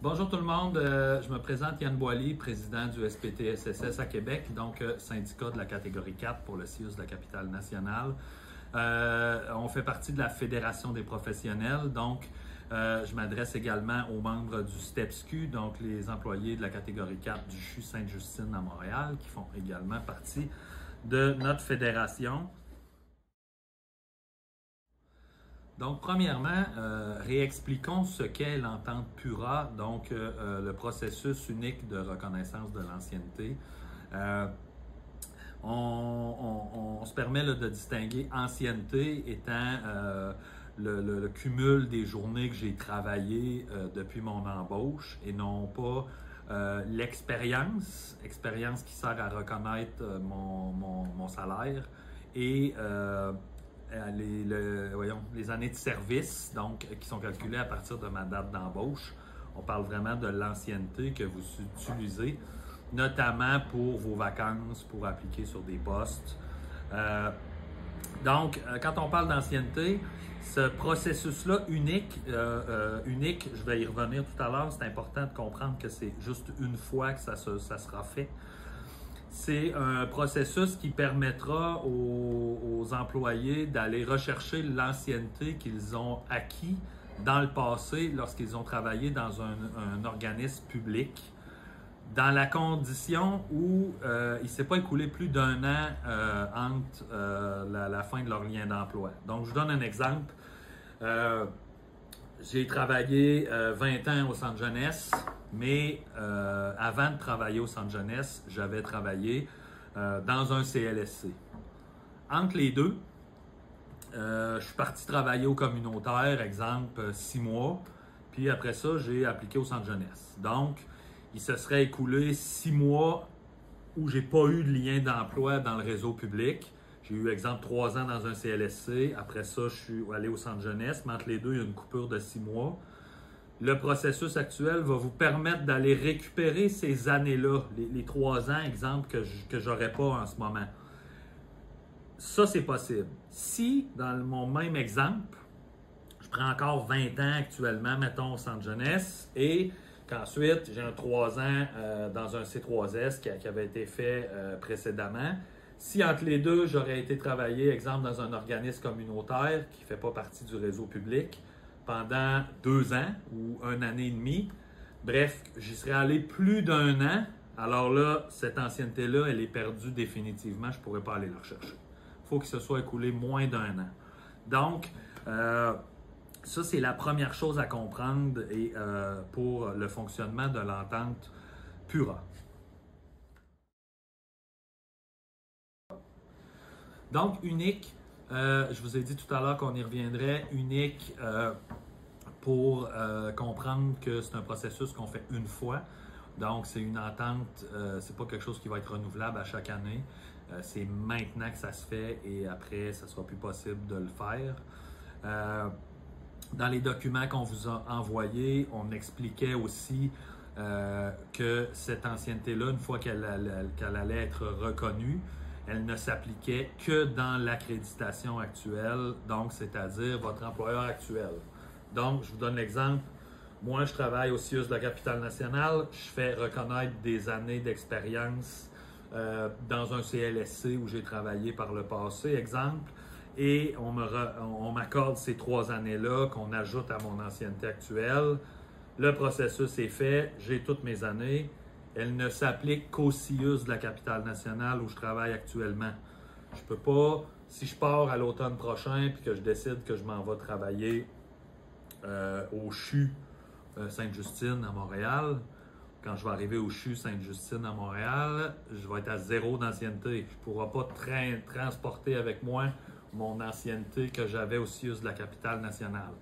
Bonjour tout le monde, je me présente Yann Boily, président du SPT-SSS à Québec, donc syndicat de la catégorie 4 pour le CIUS de la capitale nationale. On fait partie de la Fédération des professionnels, donc je m'adresse également aux membres du STEPSQ, donc les employés de la catégorie 4 du CHU Sainte-Justine à Montréal, qui font également partie de notre fédération. Donc, premièrement, réexpliquons ce qu'est l'entente PURA, donc le processus unique de reconnaissance de l'ancienneté. On se permet là, de distinguer ancienneté étant le cumul des journées que j'ai travaillées depuis mon embauche et non pas l'expérience qui sert à reconnaître mon salaire et les années de service, donc qui sont calculées à partir de ma date d'embauche. On parle vraiment de l'ancienneté que vous utilisez, notamment pour vos vacances, pour appliquer sur des postes. Donc, quand on parle d'ancienneté, ce processus-là unique, je vais y revenir tout à l'heure, c'est important de comprendre que c'est juste une fois que ça sera fait. C'est un processus qui permettra aux employés d'aller rechercher l'ancienneté qu'ils ont acquis dans le passé lorsqu'ils ont travaillé dans un organisme public, dans la condition où il ne s'est pas écoulé plus d'un an entre la fin de leur lien d'emploi. Donc, je vous donne un exemple. J'ai travaillé 20 ans au centre jeunesse, mais avant de travailler au centre jeunesse, j'avais travaillé dans un CLSC. Entre les deux, je suis parti travailler au communautaire, exemple 6 mois, puis après ça, j'ai appliqué au centre jeunesse. Donc, il se serait écoulé 6 mois où j'ai pas eu de lien d'emploi dans le réseau public. J'ai eu, exemple, 3 ans dans un CLSC. Après ça, je suis allé au centre jeunesse. Mais entre les deux, il y a une coupure de 6 mois. Le processus actuel va vous permettre d'aller récupérer ces années-là, les 3 ans, exemple, que je n'aurais pas en ce moment. Ça, c'est possible. Si, dans mon même exemple, je prends encore 20 ans actuellement, mettons, au centre jeunesse, et qu'ensuite, j'ai un 3 ans dans un C3S qui avait été fait précédemment. Si entre les deux, j'aurais été travailler, exemple, dans un organisme communautaire qui ne fait pas partie du réseau public pendant 2 ans ou 1 année et demie, bref, j'y serais allé plus d'1 an, alors là, cette ancienneté-là, elle est perdue définitivement, je ne pourrais pas aller la rechercher. Il faut qu'il se soit écoulé moins d'1 an. Donc, ça, c'est la première chose à comprendre et, pour le fonctionnement de l'entente PURA. Donc, unique, je vous ai dit tout à l'heure qu'on y reviendrait, unique pour comprendre que c'est un processus qu'on fait une fois. Donc, c'est une entente, c'est pas quelque chose qui va être renouvelable à chaque année. C'est maintenant que ça se fait et après, ça sera plus possible de le faire. Dans les documents qu'on vous a envoyés, on expliquait aussi que cette ancienneté-là, une fois qu'elle allait être reconnue, elle ne s'appliquait que dans l'accréditation actuelle, donc c'est-à-dire votre employeur actuel. Donc, je vous donne l'exemple. Moi, je travaille au CIUS de la capitale nationale. Je fais reconnaître des années d'expérience dans un CLSC où j'ai travaillé par le passé, exemple. Et on m'accorde ces 3 années-là qu'on ajoute à mon ancienneté actuelle. Le processus est fait, j'ai toutes mes années. Elle ne s'applique qu'au CIUS de la capitale nationale où je travaille actuellement. Je peux pas, si je pars à l'automne prochain et que je décide que je m'en vais travailler au CHU Sainte-Justine à Montréal, quand je vais arriver au CHU Sainte-Justine à Montréal, je vais être à 0 d'ancienneté. Je ne pourrai pas transporter avec moi mon ancienneté que j'avais au CIUS de la capitale nationale.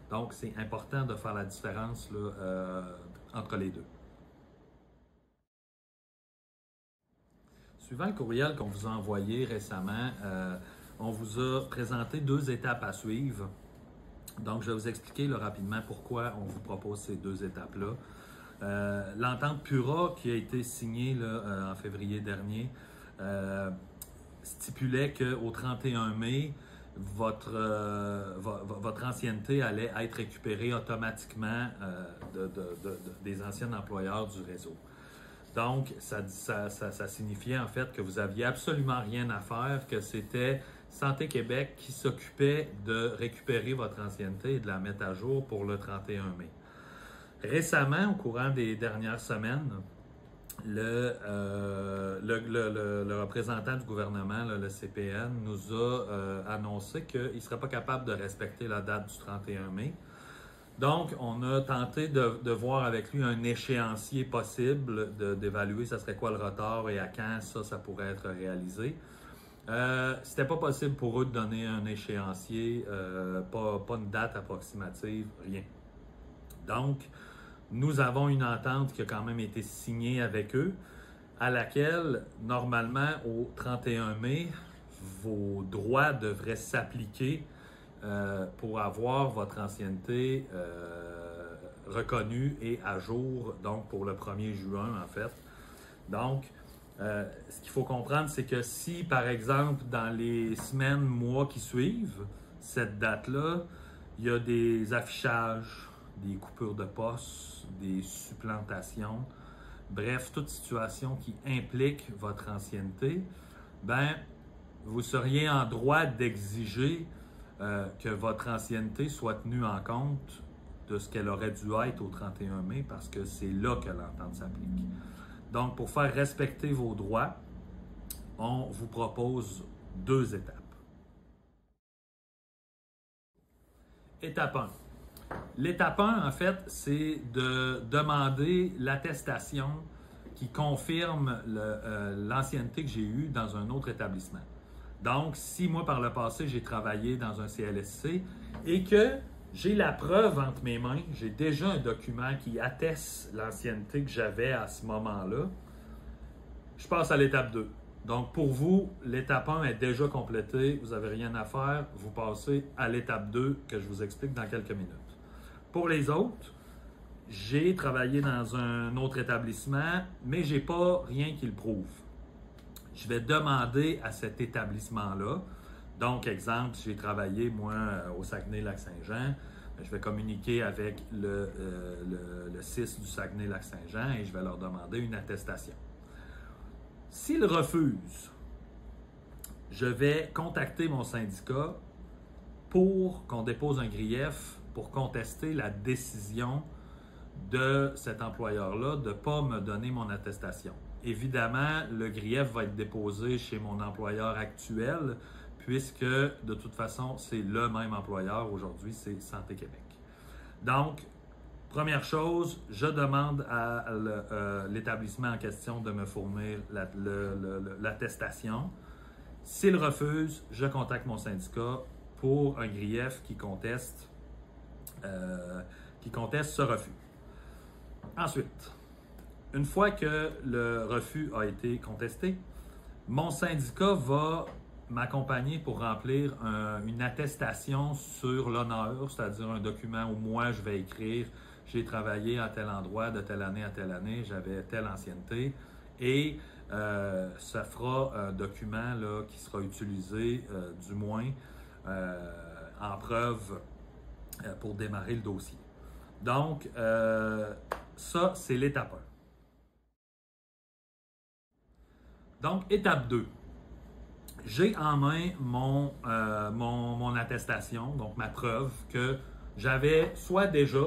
Donc, c'est important de faire la différence là, entre les deux. Suivant le courriel qu'on vous a envoyé récemment, on vous a présenté 2 étapes à suivre. Donc, je vais vous expliquer là, rapidement pourquoi on vous propose ces 2 étapes-là. L'entente PURA qui a été signée là, en février dernier stipulait qu'au 31 mai, votre ancienneté allait être récupérée automatiquement des anciens employeurs du réseau. Donc, ça signifiait en fait que vous n'aviez absolument rien à faire, que c'était Santé Québec qui s'occupait de récupérer votre ancienneté et de la mettre à jour pour le 31 mai. Récemment, au courant des dernières semaines, le représentant du gouvernement, le CPN, nous a annoncé qu'il ne serait pas capable de respecter la date du 31 mai. Donc, on a tenté de voir avec lui un échéancier possible, d'évaluer ça serait quoi le retard et à quand ça pourrait être réalisé. C'était pas possible pour eux de donner un échéancier, pas une date approximative, rien. Donc, nous avons une entente qui a quand même été signée avec eux, à laquelle, normalement, au 31 mai, vos droits devraient s'appliquer pour avoir votre ancienneté reconnue et à jour, donc pour le 1er juin, en fait. Donc, ce qu'il faut comprendre, c'est que si, par exemple, dans les semaines, mois qui suivent cette date-là, il y a des affichages, des coupures de poste, des supplantations, bref, toute situation qui implique votre ancienneté, ben, vous seriez en droit d'exiger que votre ancienneté soit tenue en compte de ce qu'elle aurait dû être au 31 mai parce que c'est là que l'entente s'applique. Donc, pour faire respecter vos droits, on vous propose 2 étapes. Étape 1. L'étape 1, en fait, c'est de demander l'attestation qui confirme l'ancienneté que j'ai eue dans un autre établissement. Donc, si moi, par le passé, j'ai travaillé dans un CLSC et que j'ai la preuve entre mes mains, j'ai déjà un document qui atteste l'ancienneté que j'avais à ce moment-là, je passe à l'étape 2. Donc, pour vous, l'étape 1 est déjà complétée, vous n'avez rien à faire, vous passez à l'étape 2 que je vous explique dans quelques minutes. Pour les autres, j'ai travaillé dans un autre établissement, mais je n'ai pas rien qui le prouve. Je vais demander à cet établissement-là, donc exemple, j'ai travaillé moi au Saguenay-Lac-Saint-Jean, je vais communiquer avec le CIS du Saguenay-Lac-Saint-Jean et je vais leur demander une attestation. S'ils refusent, je vais contacter mon syndicat pour qu'on dépose un grief pour contester la décision de cet employeur-là de ne pas me donner mon attestation. Évidemment, le grief va être déposé chez mon employeur actuel puisque de toute façon, c'est le même employeur. Aujourd'hui, c'est Santé Québec. Donc, première chose, je demande à l'établissement en question de me fournir l'attestation. S'il refuse, je contacte mon syndicat pour un grief qui conteste ce refus. Ensuite, une fois que le refus a été contesté, mon syndicat va m'accompagner pour remplir une attestation sur l'honneur, c'est-à-dire un document où moi je vais écrire « J'ai travaillé à tel endroit, de telle année à telle année, j'avais telle ancienneté » et ça fera un document là, qui sera utilisé du moins en preuve pour démarrer le dossier. Donc, ça, c'est l'étape 1. Donc, étape 2. J'ai en main mon attestation, donc ma preuve que j'avais soit déjà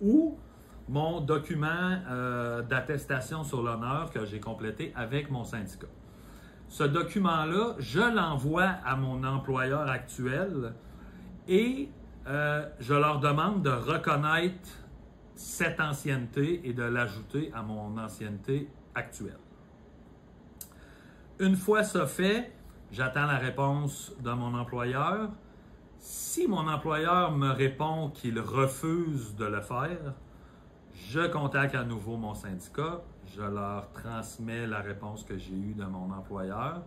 ou mon document d'attestation sur l'honneur que j'ai complété avec mon syndicat. Ce document-là, je l'envoie à mon employeur actuel et je leur demande de reconnaître cette ancienneté et de l'ajouter à mon ancienneté actuelle. Une fois ça fait, j'attends la réponse de mon employeur. Si mon employeur me répond qu'il refuse de le faire, je contacte à nouveau mon syndicat, je leur transmets la réponse que j'ai eue de mon employeur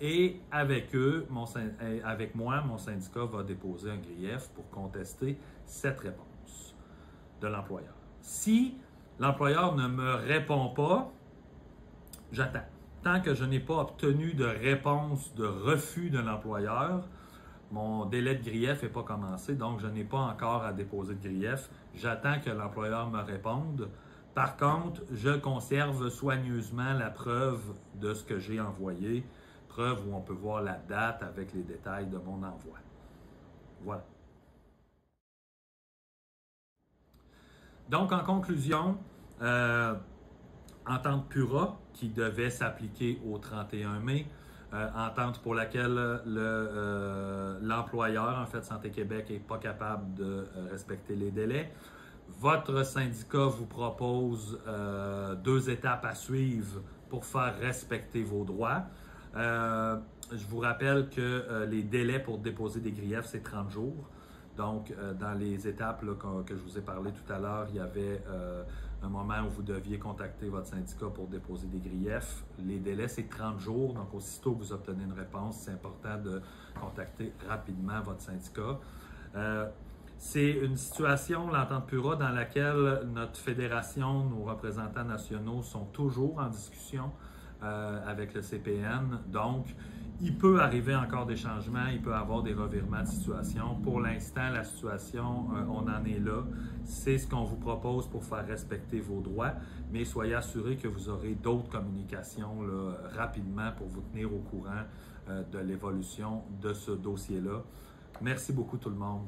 et avec moi, mon syndicat va déposer un grief pour contester cette réponse de l'employeur. Si l'employeur ne me répond pas, j'attends. Tant que je n'ai pas obtenu de réponse de refus de l'employeur, mon délai de grief n'est pas commencé, donc je n'ai pas encore à déposer de grief. J'attends que l'employeur me réponde. Par contre, je conserve soigneusement la preuve de ce que j'ai envoyé, preuve où on peut voir la date avec les détails de mon envoi. Voilà. Donc, en conclusion, entente PURA qui devait s'appliquer au 31 mai, entente pour laquelle l'employeur, en fait, Santé Québec, n'est pas capable de respecter les délais. Votre syndicat vous propose 2 étapes à suivre pour faire respecter vos droits. Je vous rappelle que les délais pour déposer des griefs, c'est 30 jours. Donc, dans les étapes là, que je vous ai parlé tout à l'heure, il y avait un moment où vous deviez contacter votre syndicat pour déposer des griefs. Les délais, c'est 30 jours. Donc, aussitôt que vous obtenez une réponse, c'est important de contacter rapidement votre syndicat. C'est une situation, l'entente PURA, dans laquelle notre fédération, nos représentants nationaux sont toujours en discussion avec le CPN. Donc, il peut arriver encore des changements, il peut y avoir des revirements de situation. Pour l'instant, la situation, on en est là. C'est ce qu'on vous propose pour faire respecter vos droits, mais soyez assurés que vous aurez d'autres communications là, rapidement pour vous tenir au courant de l'évolution de ce dossier-là. Merci beaucoup tout le monde.